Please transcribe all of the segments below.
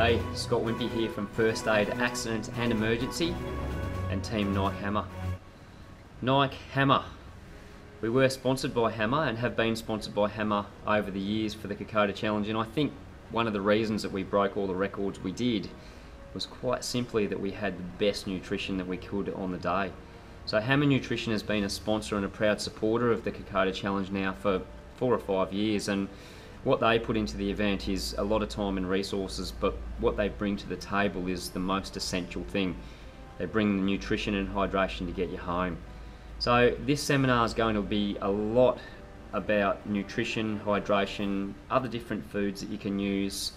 G'day, Scott Wimpy here from First Aid, Accident and Emergency and Team Nike Hammer. Nike Hammer. We were sponsored by Hammer and have been sponsored by Hammer over the years for the Kokoda Challenge, and I think one of the reasons that we broke all the records we did was quite simply that we had the best nutrition that we could on the day. So Hammer Nutrition has been a sponsor and a proud supporter of the Kokoda Challenge now for 4 or 5 years, and what they put into the event is a lot of time and resources, but what they bring to the table is the most essential thing. They bring the nutrition and hydration to get you home. So this seminar is going to be a lot about nutrition, hydration, other different foods that you can use,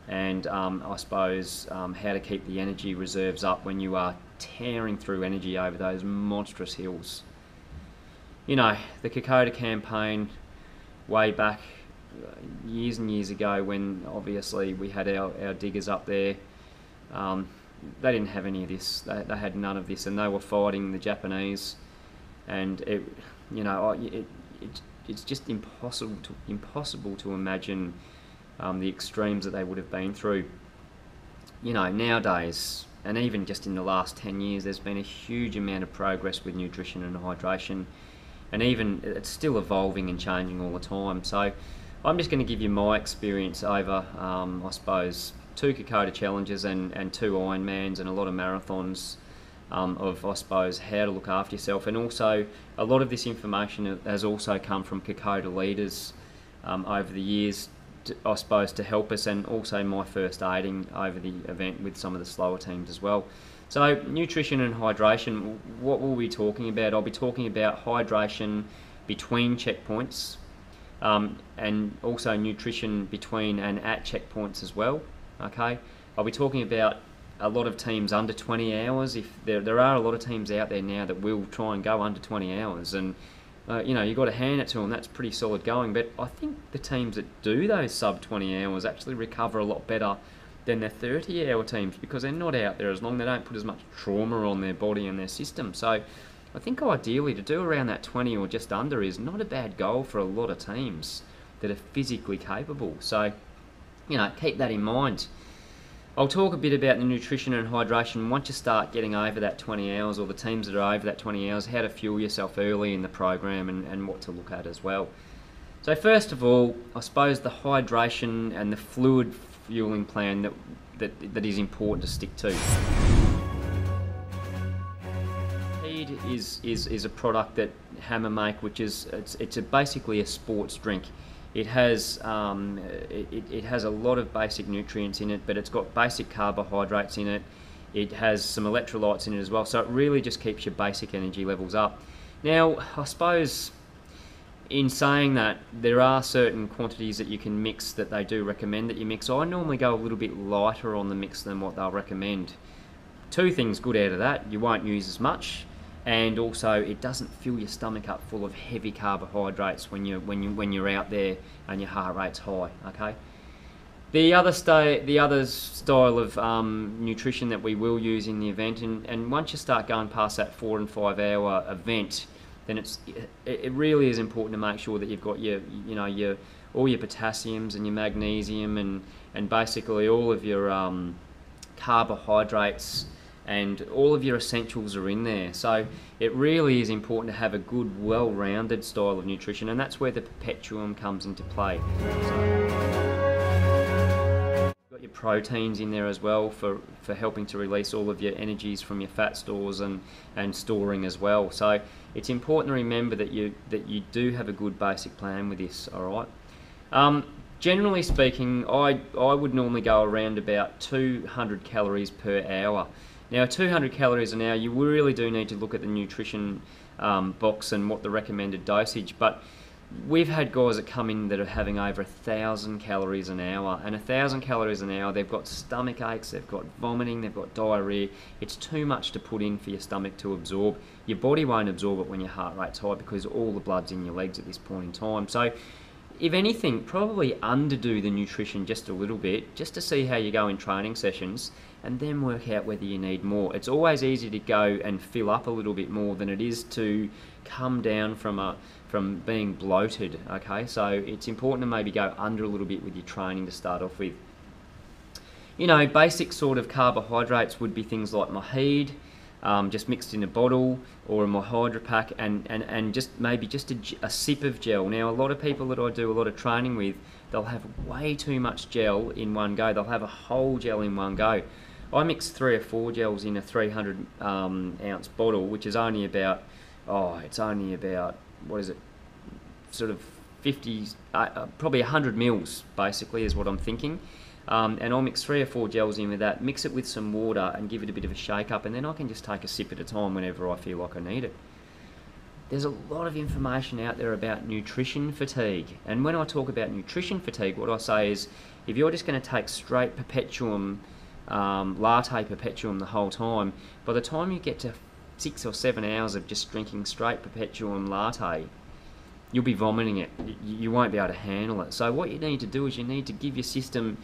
and I suppose how to keep the energy reserves up when you are tearing through energy over those monstrous hills. You know, the Kokoda campaign way back years and years ago, when obviously we had our diggers up there, they didn't have any of this. They had none of this, and they were fighting the Japanese, and it's just impossible to imagine the extremes that they would have been through. You know, nowadays, and even just in the last 10 years, there's been a huge amount of progress with nutrition and hydration, and even it's still evolving and changing all the time. So I'm just going to give you my experience over, I suppose, 2 Kokoda challenges and 2 Ironmans and a lot of marathons of, I suppose, how to look after yourself. And also, a lot of this information has also come from Kokoda leaders over the years, I suppose, to help us, and also my first aiding over the event with some of the slower teams as well. So nutrition and hydration, what will we be talking about? I'll be talking about hydration between checkpoints, and also nutrition between and at checkpoints as well. Okay, I'll be talking about a lot of teams under 20 hours. If there are a lot of teams out there now that will try and go under 20 hours, and you know, you've got to hand it to them. That's pretty solid going. But I think the teams that do those sub 20 hours actually recover a lot better than their 30-hour teams, because they're not out there as long. They don't put as much trauma on their body and their system. So I think ideally to do around that 20 or just under is not a bad goal for a lot of teams that are physically capable. So, you know, keep that in mind. I'll talk a bit about the nutrition and hydration once you start getting over that 20 hours, or the teams that are over that 20 hours, how to fuel yourself early in the program, and what to look at as well. So first of all, I suppose the hydration and the fluid fueling plan that is important to stick to. Feed is a product that Hammer make, which is it's basically a sports drink. It has it has a lot of basic nutrients in it, but it's got basic carbohydrates in it. It has some electrolytes in it as well, so it really just keeps your basic energy levels up. Now, I suppose in saying that, there are certain quantities that you can mix that they do recommend that you mix. I normally go a little bit lighter on the mix than what they'll recommend. 2 things good out of that: you won't use as much, and also it doesn't fill your stomach up full of heavy carbohydrates when you're out there and your heart rate's high. Okay. The other style of nutrition that we will use in the event, and once you start going past that 4 and 5 hour event, then it really is important to make sure that you've got all your potassiums and your magnesium and basically all of your carbohydrates, and all of your essentials are in there. So it really is important to have a good, well-rounded style of nutrition, and that's where the Perpetuum comes into play. You've got your proteins in there as well for helping to release all of your energies from your fat stores and storing as well. So it's important to remember that you do have a good basic plan with this. All right. Generally speaking, I would normally go around about 200 calories per hour. Now, 200 calories an hour, you really do need to look at the nutrition box and what the recommended dosage. But we've had guys that come in that are having over 1,000 calories an hour, and 1,000 calories an hour, they've got stomach aches, they've got vomiting, they've got diarrhea. It's too much to put in for your stomach to absorb. Your body won't absorb it when your heart rate's high, because all the blood's in your legs at this point in time. So if anything, probably underdo the nutrition just a little bit, just to see how you go in training sessions, and then work out whether you need more. It's always easier to go and fill up a little bit more than it is to come down from being bloated. Okay, so it's important to maybe go under a little bit with your training to start off with. You know, basic sort of carbohydrates would be things like my heed, just mixed in a bottle, or my Hydra pack, and just maybe just a sip of gel. Now, a lot of people that I do a lot of training with, they'll have way too much gel in one go. They'll have a whole gel in one go. I mix 3 or 4 gels in a 300 ounce bottle, which is only about, what is it, sort of 50, probably 100 mils, basically, is what I'm thinking. And I'll mix 3 or 4 gels in with that, mix it with some water and give it a bit of a shake up, and then I can just take a sip at a time whenever I feel like I need it. There's a lot of information out there about nutrition fatigue, and when I talk about nutrition fatigue, what I say is, if you're just going to take straight perpetuum, latte perpetuum the whole time, by the time you get to 6 or 7 hours of just drinking straight perpetuum latte, you'll be vomiting it. You won't be able to handle it. So what you need to do is you need to give your system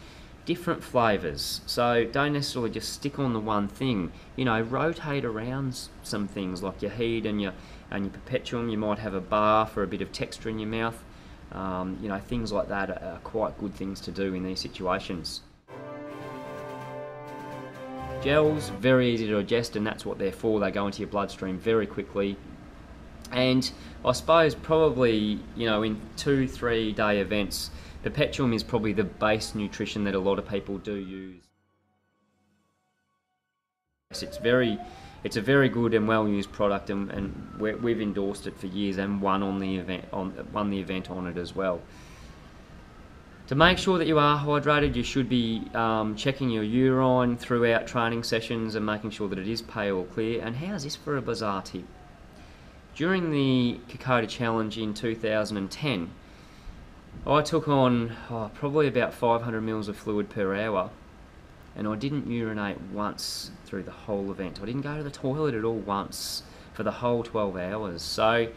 different flavours. So don't necessarily just stick on the one thing. You know, rotate around some things like your heat and your perpetuum. You might have a bar for a bit of texture in your mouth. You know, things like that are quite good things to do in these situations. Gels, very easy to digest, and that's what they're for. They go into your bloodstream very quickly. And I suppose probably, you know, in 2-3 day events, perpetuum is probably the base nutrition that a lot of people do use. It's a very good and well used product, and we've endorsed it for years and won the event on it as well. To make sure that you are hydrated, you should be checking your urine throughout training sessions and making sure that it is pale or clear. And how's this for a bizarre tip? During the Kokoda challenge in 2010, I took on probably about 500 mils of fluid per hour, and I didn't urinate once through the whole event. I didn't go to the toilet at all once for the whole 12 hours. So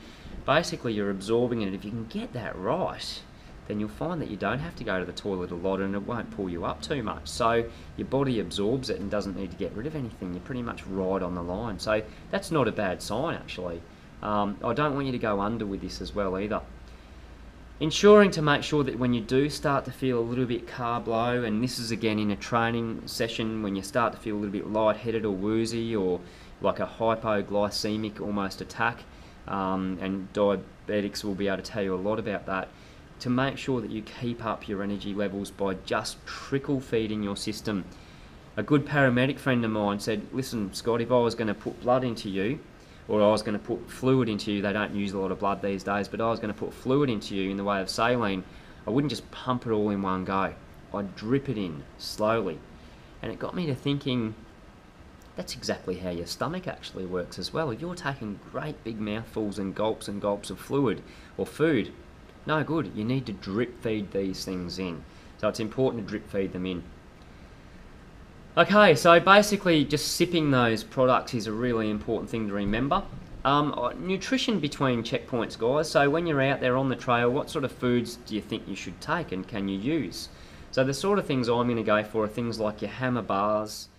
basically you're absorbing it. If you can get that right, then you'll find that you don't have to go to the toilet a lot, and it won't pull you up too much. So your body absorbs it and doesn't need to get rid of anything. You're pretty much right on the line. So that's not a bad sign, actually. I don't want you to go under with this as well either. Ensuring to make sure that when you do start to feel a little bit carb low, and this is again in a training session, when you start to feel a little bit lightheaded or woozy, or like a hypoglycemic almost attack, and diabetics will be able to tell you a lot about that, to make sure that you keep up your energy levels by just trickle feeding your system. A good paramedic friend of mine said, listen Scott, if I was going to put blood into you, or I was going to put fluid into you, they don't use a lot of blood these days, but I was going to put fluid into you in the way of saline, I wouldn't just pump it all in one go. I'd drip it in slowly. And it got me to thinking, that's exactly how your stomach actually works as well. If you're taking great big mouthfuls and gulps of fluid or food, no good. You need to drip feed these things in. So it's important to drip feed them in. Okay, so basically just sipping those products is a really important thing to remember. Nutrition between checkpoints, guys. So when you're out there on the trail, what sort of foods do you think you should take and can you use? So the sort of things I'm going to go for are things like your hammer bars.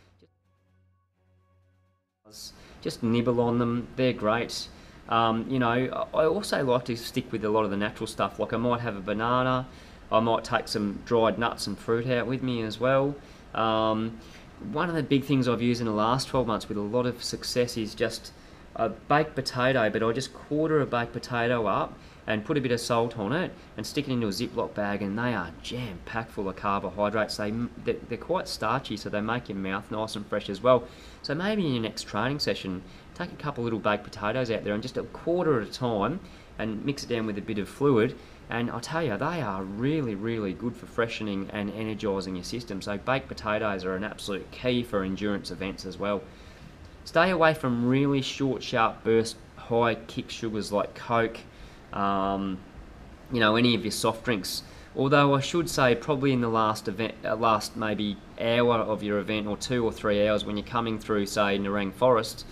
Just nibble on them, they're great. You know, I also like to stick with a lot of the natural stuff. Like I might have a banana, I might take some dried nuts and fruit out with me as well. One of the big things I've used in the last 12 months with a lot of success is just a baked potato, but I just quarter a baked potato up and put a bit of salt on it and stick it into a Ziploc bag, and they are jam-packed full of carbohydrates. They're quite starchy, so they make your mouth nice and fresh as well. So maybe in your next training session, take a couple little baked potatoes out there and just a quarter at a time and mix it down with a bit of fluid, and I'll tell you, they are really, really good for freshening and energising your system. So baked potatoes are an absolute key for endurance events as well. Stay away from really short, sharp burst, high kick sugars like Coke, you know, any of your soft drinks. Although I should say probably in the last maybe hour of your event, or 2 or 3 hours when you're coming through, say, Nerang Forest,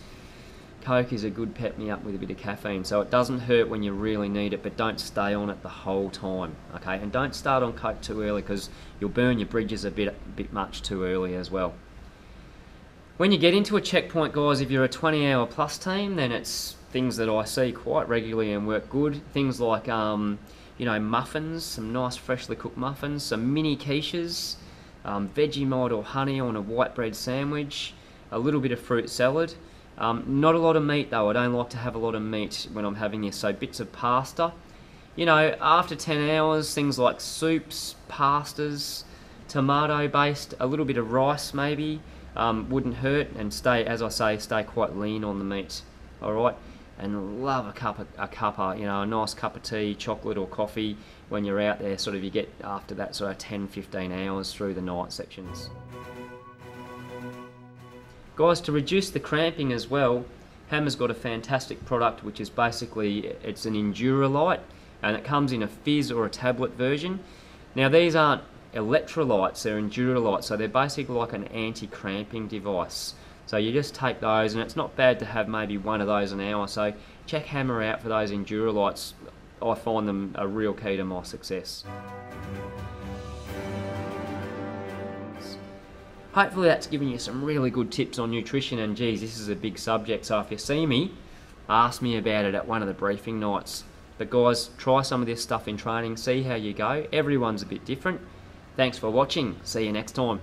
Coke is a good pick-me-up with a bit of caffeine, so it doesn't hurt when you really need it, but don't stay on it the whole time, okay? And don't start on Coke too early, because you'll burn your bridges a bit much too early as well. When you get into a checkpoint, guys, if you're a 20-hour plus team, then it's things that I see quite regularly and work good. Things like, you know, muffins, some nice freshly cooked muffins, some mini quiches, Vegemite or honey on a white bread sandwich, a little bit of fruit salad. Not a lot of meat though. I don't like to have a lot of meat when I'm having this, so bits of pasta. You know, after 10 hours, things like soups, pastas, tomato based, a little bit of rice maybe, wouldn't hurt, and stay, as I say, stay quite lean on the meat. Alright, and love a cuppa, you know, a nice cup of tea, chocolate or coffee when you're out there, sort of you get after that sort of 10-15 hours through the night sections. Guys, to reduce the cramping as well, Hammer's got a fantastic product which is basically, it's an Endurolite, and it comes in a fizz or a tablet version. Now these aren't electrolytes, they're Endurolites, so they're basically like an anti-cramping device. So you just take those, and it's not bad to have maybe one of those an hour, so check Hammer out for those Endurolites. I find them a real key to my success. Hopefully that's given you some really good tips on nutrition, and geez, this is a big subject, so if you see me, ask me about it at one of the briefing nights. But guys, try some of this stuff in training, see how you go. Everyone's a bit different. Thanks for watching. See you next time.